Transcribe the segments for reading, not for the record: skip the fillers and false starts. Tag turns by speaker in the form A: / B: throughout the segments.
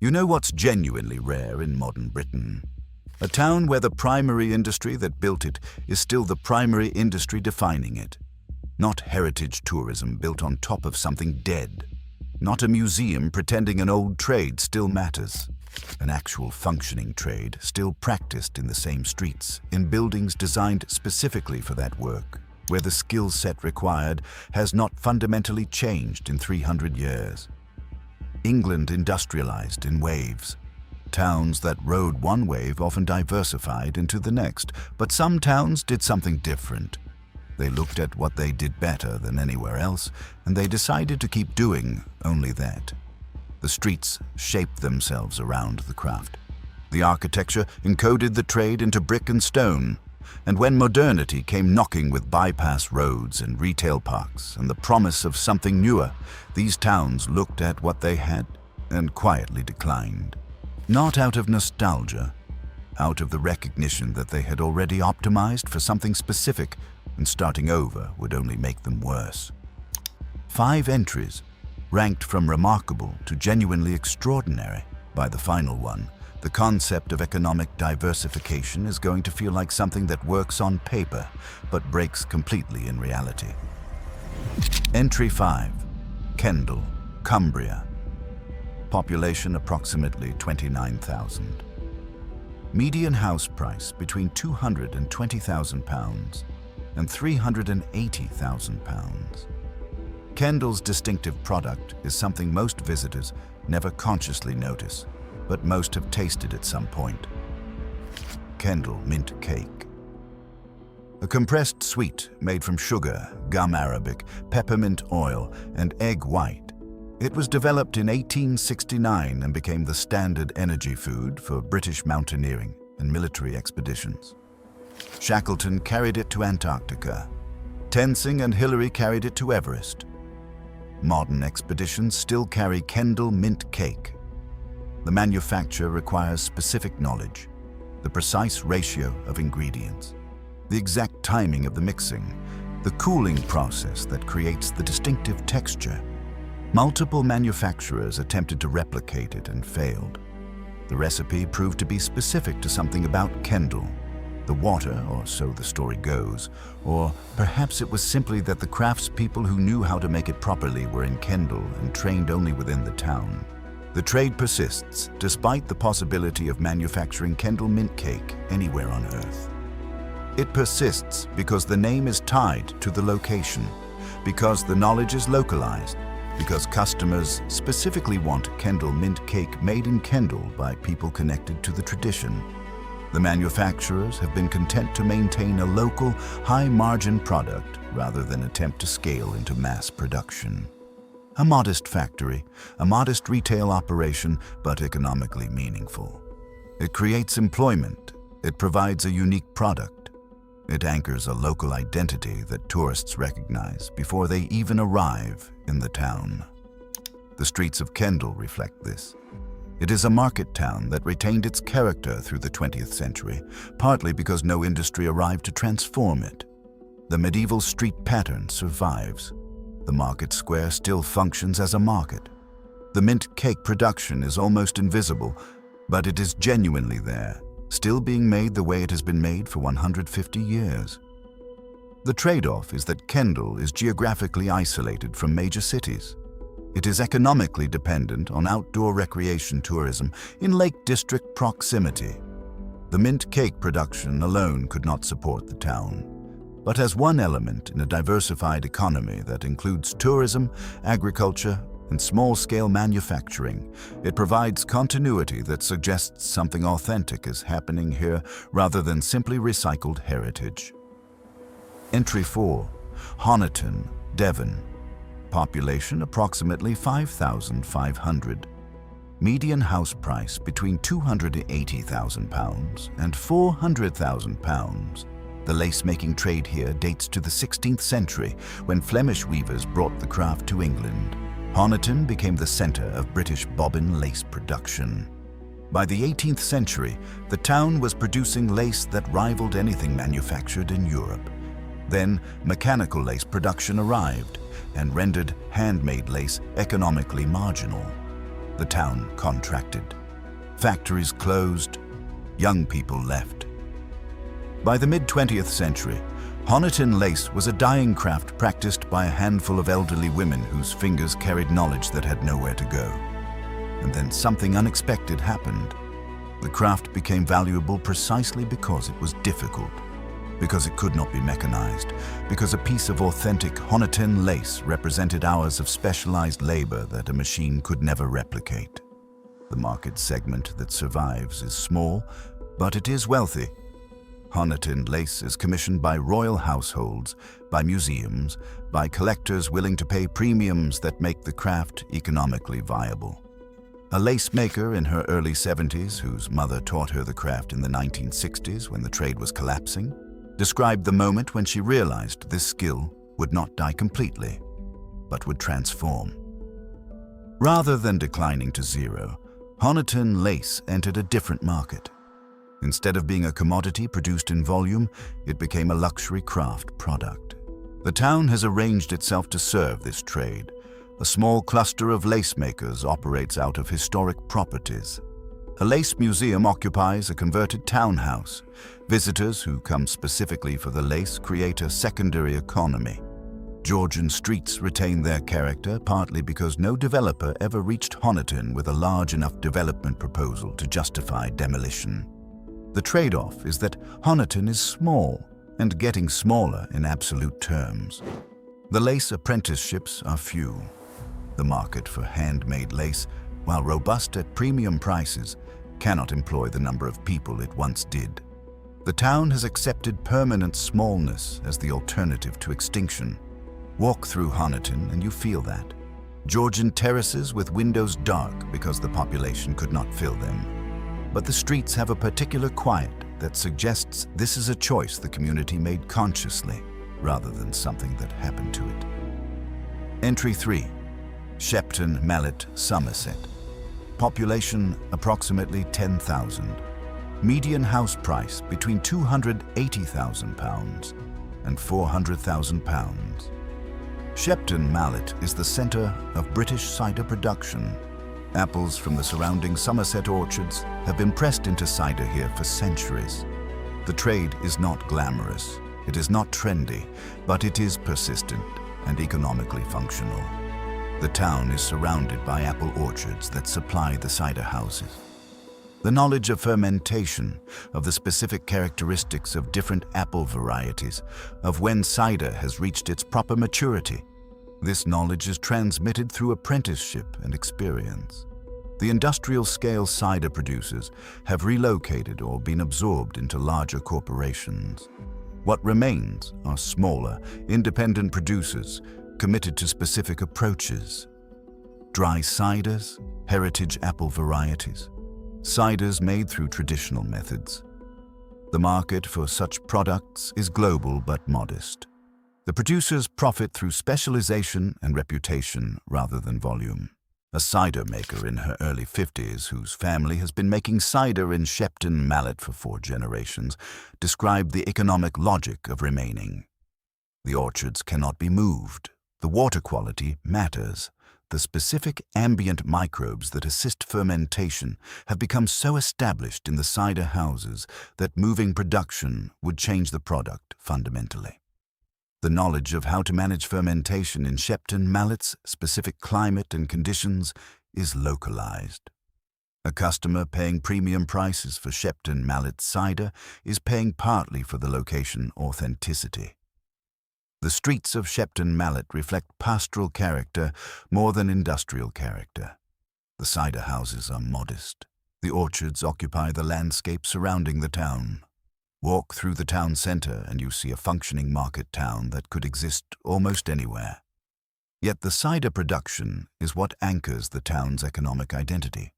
A: You know what's genuinely rare in modern Britain? A town where the primary industry that built it is still the primary industry defining it. Not heritage tourism built on top of something dead. Not a museum pretending an old trade still matters. An actual functioning trade still practiced in the same streets, in buildings designed specifically for that work, where the skill set required has not fundamentally changed in 300 years. England industrialized in waves. Towns that rode one wave often diversified into the next, but some towns did something different. They looked at what they did better than anywhere else, and they decided to keep doing only that. The streets shaped themselves around the craft. The architecture encoded the trade into brick and stone, and when modernity came knocking with bypass roads and retail parks and the promise of something newer, these towns looked at what they had and quietly declined. Not out of nostalgia, out of the recognition that they had already optimized for something specific, and starting over would only make them worse. 5 entries, ranked from remarkable to genuinely extraordinary. By the final one, the concept of economic diversification is going to feel like something that works on paper, but breaks completely in reality. Entry 5, Kendal, Cumbria. Population approximately 29,000. Median house price between £220,000 and £380,000. Kendal's distinctive product is something most visitors never consciously notice, but most have tasted at some point. Kendal mint cake. A compressed sweet made from sugar, gum arabic, peppermint oil, and egg white. It was developed in 1869 and became the standard energy food for British mountaineering and military expeditions. Shackleton carried it to Antarctica. Tenzing and Hillary carried it to Everest. Modern expeditions still carry Kendal mint cake. The manufacture requires specific knowledge, the precise ratio of ingredients, the exact timing of the mixing, the cooling process that creates the distinctive texture. Multiple manufacturers attempted to replicate it and failed. The recipe proved to be specific to something about Kendal. The water, or so the story goes, or perhaps it was simply that the craftspeople who knew how to make it properly were in Kendal and trained only within the town. The trade persists despite the possibility of manufacturing Kendal mint cake anywhere on Earth. It persists because the name is tied to the location, because the knowledge is localized, because customers specifically want Kendal mint cake made in Kendal by people connected to the tradition. The manufacturers have been content to maintain a local, high-margin product rather than attempt to scale into mass production. A modest factory, a modest retail operation, but economically meaningful. It creates employment. It provides a unique product. It anchors a local identity that tourists recognize before they even arrive in the town. The streets of Kendal reflect this. It is a market town that retained its character through the 20th century, partly because no industry arrived to transform it. The medieval street pattern survives. The market square still functions as a market. The mint cake production is almost invisible, but it is genuinely there, still being made the way it has been made for 150 years. The trade-off is that Kendal is geographically isolated from major cities. It is economically dependent on outdoor recreation tourism in Lake District proximity. The mint cake production alone could not support the town, but as one element in a diversified economy that includes tourism, agriculture, and small-scale manufacturing, it provides continuity that suggests something authentic is happening here rather than simply recycled heritage. Entry 4, Honiton, Devon. Population approximately 5,500. Median house price between £280,000 and £400,000. The lace-making trade here dates to the 16th century when Flemish weavers brought the craft to England. Honiton became the center of British bobbin lace production. By the 18th century, the town was producing lace that rivaled anything manufactured in Europe. Then, mechanical lace production arrived and rendered handmade lace economically marginal. The town contracted. Factories closed. Young people left. By the mid-20th century, Honiton lace was a dyeing craft practiced by a handful of elderly women whose fingers carried knowledge that had nowhere to go. And then something unexpected happened. The craft became valuable precisely because it was difficult, because it could not be mechanized, because a piece of authentic Honiton lace represented hours of specialized labor that a machine could never replicate. The market segment that survives is small, but it is wealthy. Honiton lace is commissioned by royal households, by museums, by collectors willing to pay premiums that make the craft economically viable. A lace maker in her early 70s, whose mother taught her the craft in the 1960s when the trade was collapsing, described the moment when she realized this skill would not die completely, but would transform. Rather than declining to zero, Honiton lace entered a different market. Instead of being a commodity produced in volume, it became a luxury craft product. The town has arranged itself to serve this trade. A small cluster of lace makers operates out of historic properties. A lace museum occupies a converted townhouse. Visitors who come specifically for the lace create a secondary economy. Georgian streets retain their character partly because no developer ever reached Honiton with a large enough development proposal to justify demolition. The trade-off is that Honiton is small and getting smaller in absolute terms. The lace apprenticeships are few. The market for handmade lace, while robust at premium prices, cannot employ the number of people it once did. The town has accepted permanent smallness as the alternative to extinction. Walk through Honiton and you feel that. Georgian terraces with windows dark because the population could not fill them. But the streets have a particular quiet that suggests this is a choice the community made consciously, rather than something that happened to it. Entry 3. Shepton, Mallet, Somerset. Population approximately 10,000. Median house price between £280,000 and £400,000. Shepton, Mallet is the centre of British cider production. Apples from the surrounding Somerset orchards have been pressed into cider here for centuries. The trade is not glamorous, it is not trendy, but it is persistent and economically functional. The town is surrounded by apple orchards that supply the cider houses. The knowledge of fermentation, of the specific characteristics of different apple varieties, of when cider has reached its proper maturity, this knowledge is transmitted through apprenticeship and experience. The industrial-scale cider producers have relocated or been absorbed into larger corporations. What remains are smaller, independent producers committed to specific approaches. Dry ciders, heritage apple varieties, ciders made through traditional methods. The market for such products is global but modest. The producers profit through specialization and reputation rather than volume. A cider maker in her early 50s, whose family has been making cider in Shepton, Mallet for 4 generations, described the economic logic of remaining. The orchards cannot be moved. The water quality matters. The specific ambient microbes that assist fermentation have become so established in the cider houses that moving production would change the product fundamentally. The knowledge of how to manage fermentation in Shepton Mallet's specific climate and conditions is localized. A customer paying premium prices for Shepton Mallet cider is paying partly for the location authenticity. The streets of Shepton Mallet reflect pastoral character more than industrial character. The cider houses are modest. The orchards occupy the landscape surrounding the town. Walk through the town centre and you see a functioning market town that could exist almost anywhere. Yet the cider production is what anchors the town's economic identity.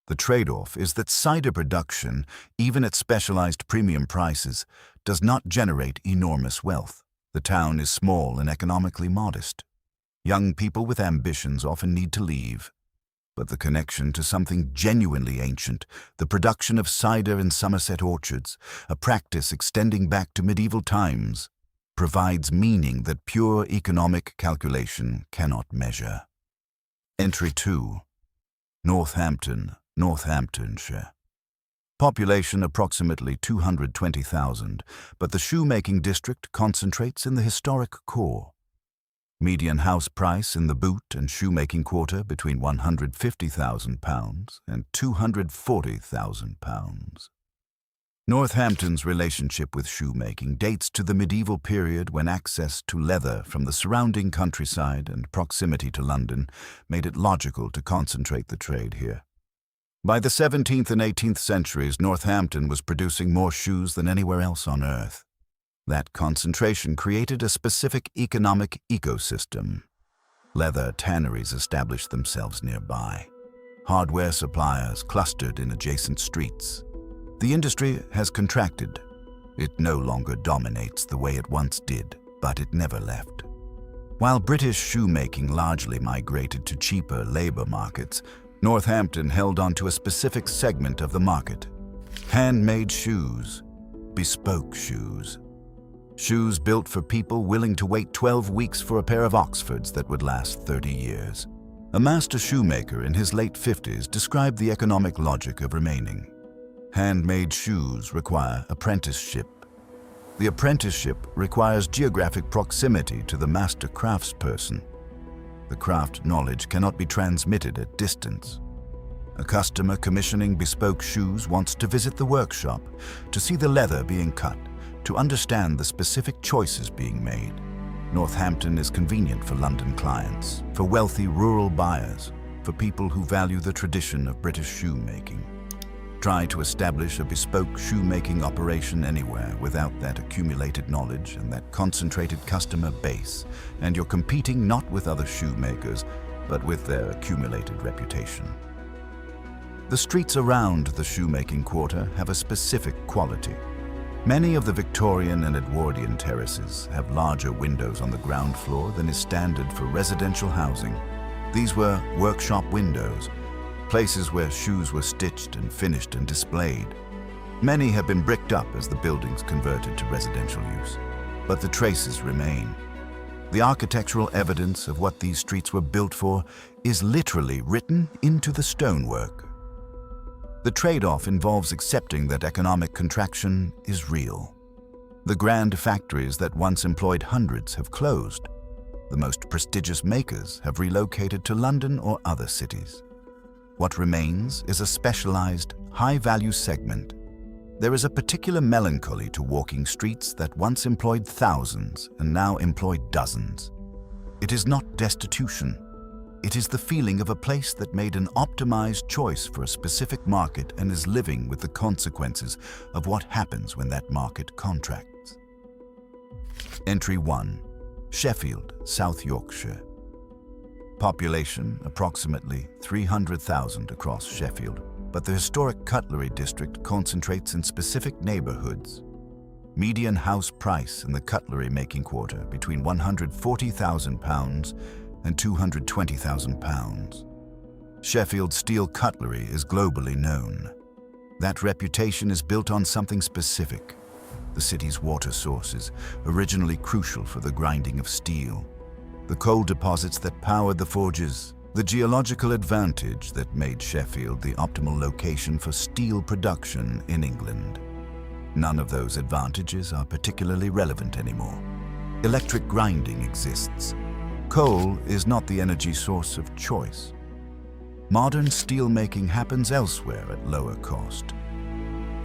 A: The trade-off is that cider production, even at specialized premium prices, does not generate enormous wealth. The town is small and economically modest. Young people with ambitions often need to leave. But the connection to something genuinely ancient, the production of cider in Somerset orchards, a practice extending back to medieval times, provides meaning that pure economic calculation cannot measure. Entry 2. Northampton, Northamptonshire. Population approximately 220,000, but the shoemaking district concentrates in the historic core. Median house price in the boot and shoemaking quarter between £150,000 and £240,000. Northampton's relationship with shoemaking dates to the medieval period when access to leather from the surrounding countryside and proximity to London made it logical to concentrate the trade here. By the 17th and 18th centuries, Northampton was producing more shoes than anywhere else on earth. That concentration created a specific economic ecosystem. Leather tanneries established themselves nearby. Hardware suppliers clustered in adjacent streets. The industry has contracted. It no longer dominates the way it once did, but it never left. While British shoemaking largely migrated to cheaper labor markets, Northampton held on to a specific segment of the market: handmade shoes, bespoke shoes. Shoes built for people willing to wait 12 weeks for a pair of Oxfords that would last 30 years. A master shoemaker in his late 50s described the economic logic of remaining. Handmade shoes require apprenticeship. The apprenticeship requires geographic proximity to the master craftsperson. The craft knowledge cannot be transmitted at distance. A customer commissioning bespoke shoes wants to visit the workshop, to see the leather being cut, to understand the specific choices being made. Northampton is convenient for London clients, for wealthy rural buyers, for people who value the tradition of British shoemaking. Try to establish a bespoke shoemaking operation anywhere without that accumulated knowledge and that concentrated customer base, and you're competing not with other shoemakers, but with their accumulated reputation. The streets around the shoemaking quarter have a specific quality. Many of the Victorian and Edwardian terraces have larger windows on the ground floor than is standard for residential housing. These were workshop windows, places where shoes were stitched and finished and displayed. Many have been bricked up as the buildings converted to residential use, but the traces remain. The architectural evidence of what these streets were built for is literally written into the stonework. The trade-off involves accepting that economic contraction is real. The grand factories that once employed hundreds have closed. The most prestigious makers have relocated to London or other cities. What remains is a specialized, high-value segment. There is a particular melancholy to walking streets that once employed thousands and now employ dozens. It is not destitution. It is the feeling of a place that made an optimized choice for a specific market and is living with the consequences of what happens when that market contracts. Entry 1. Sheffield, South Yorkshire. Population approximately 300,000 across Sheffield, but the historic cutlery district concentrates in specific neighborhoods. Median house price in the cutlery making quarter between £140,000 and £220,000. Sheffield steel cutlery is globally known. That reputation is built on something specific: the city's water sources, originally crucial for the grinding of steel. The coal deposits that powered the forges, the geological advantage that made Sheffield the optimal location for steel production in England. None of those advantages are particularly relevant anymore. Electric grinding exists. Coal is not the energy source of choice. Modern steelmaking happens elsewhere at lower cost.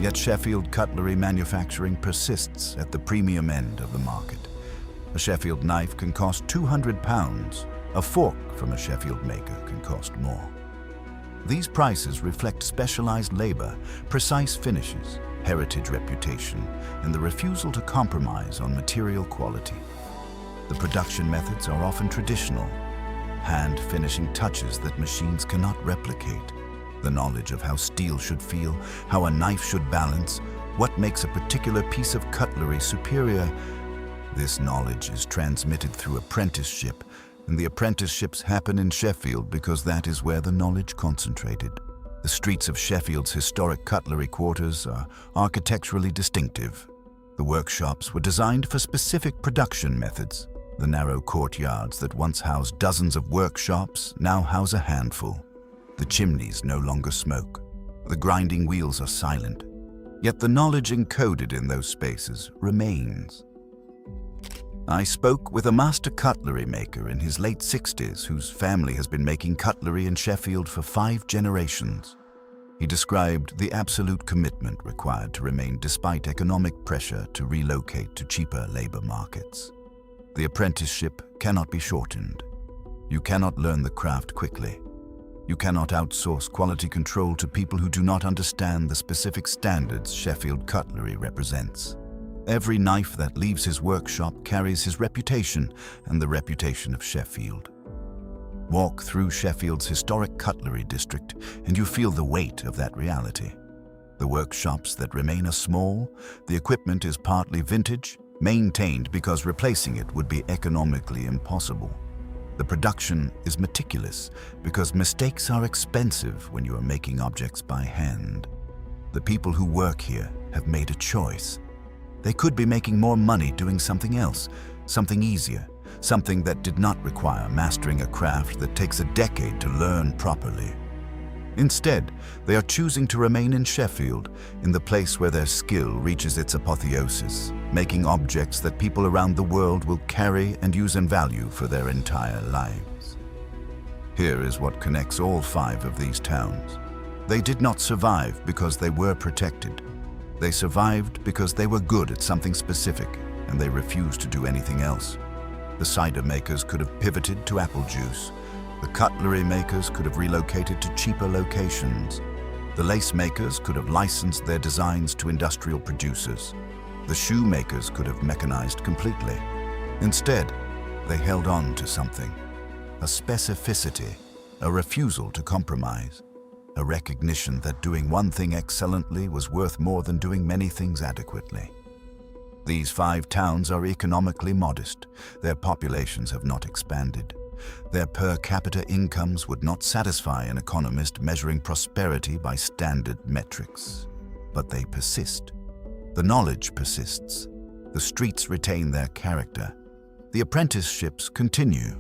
A: Yet Sheffield cutlery manufacturing persists at the premium end of the market. A Sheffield knife can cost £200. A fork from a Sheffield maker can cost more. These prices reflect specialized labor, precise finishes, heritage reputation, and the refusal to compromise on material quality. The production methods are often traditional, hand finishing touches that machines cannot replicate. The knowledge of how steel should feel, how a knife should balance, what makes a particular piece of cutlery superior. This knowledge is transmitted through apprenticeship, and the apprenticeships happen in Sheffield because that is where the knowledge concentrated. The streets of Sheffield's historic cutlery quarters are architecturally distinctive. The workshops were designed for specific production methods. The narrow courtyards that once housed dozens of workshops now house a handful. The chimneys no longer smoke. The grinding wheels are silent. Yet the knowledge encoded in those spaces remains. I spoke with a master cutlery maker in his late 60s whose family has been making cutlery in Sheffield for 5 generations. He described the absolute commitment required to remain despite economic pressure to relocate to cheaper labor markets. The apprenticeship cannot be shortened. You cannot learn the craft quickly. You cannot outsource quality control to people who do not understand the specific standards Sheffield cutlery represents. Every knife that leaves his workshop carries his reputation and the reputation of Sheffield. Walk through Sheffield's historic cutlery district and you feel the weight of that reality. The workshops that remain are small, the equipment is partly vintage, maintained because replacing it would be economically impossible. The production is meticulous because mistakes are expensive when you are making objects by hand. The people who work here have made a choice. They could be making more money doing something else, something easier, something that did not require mastering a craft that takes a decade to learn properly. Instead, they are choosing to remain in Sheffield, in the place where their skill reaches its apotheosis, making objects that people around the world will carry and use and value for their entire lives. Here is what connects all 5 of these towns. They did not survive because they were protected. They survived because they were good at something specific, and they refused to do anything else. The cider makers could have pivoted to apple juice. The cutlery makers could have relocated to cheaper locations. The lace makers could have licensed their designs to industrial producers. The shoemakers could have mechanized completely. Instead, they held on to something. A specificity, a refusal to compromise. A recognition that doing one thing excellently was worth more than doing many things adequately. These 5 towns are economically modest. Their populations have not expanded. Their per capita incomes would not satisfy an economist measuring prosperity by standard metrics. But they persist. The knowledge persists. The streets retain their character. The apprenticeships continue.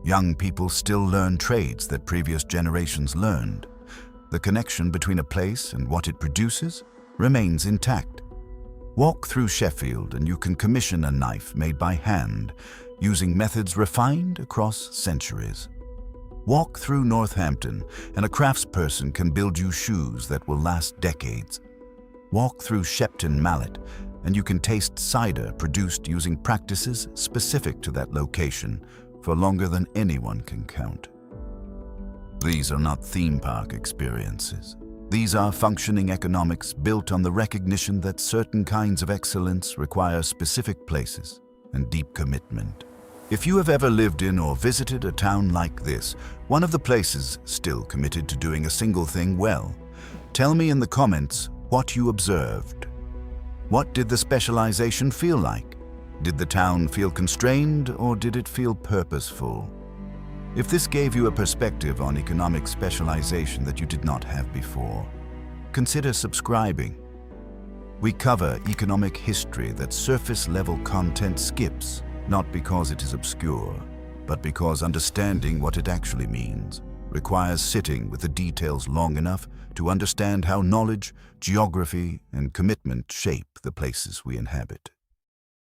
A: Young people still learn trades that previous generations learned. The connection between a place and what it produces remains intact. Walk through Sheffield and you can commission a knife made by hand, using methods refined across centuries. Walk through Northampton and a craftsperson can build you shoes that will last decades. Walk through Shepton, Mallet, and you can taste cider produced using practices specific to that location for longer than anyone can count. These are not theme park experiences. These are functioning economics built on the recognition that certain kinds of excellence require specific places and deep commitment. If you have ever lived in or visited a town like this, one of the places still committed to doing a single thing well, tell me in the comments what you observed. What did the specialization feel like? Did the town feel constrained or did it feel purposeful? If this gave you a perspective on economic specialization that you did not have before, consider subscribing. We cover economic history that surface-level content skips, not because it is obscure, but because understanding what it actually means requires sitting with the details long enough to understand how knowledge, geography, and commitment shape the places we inhabit.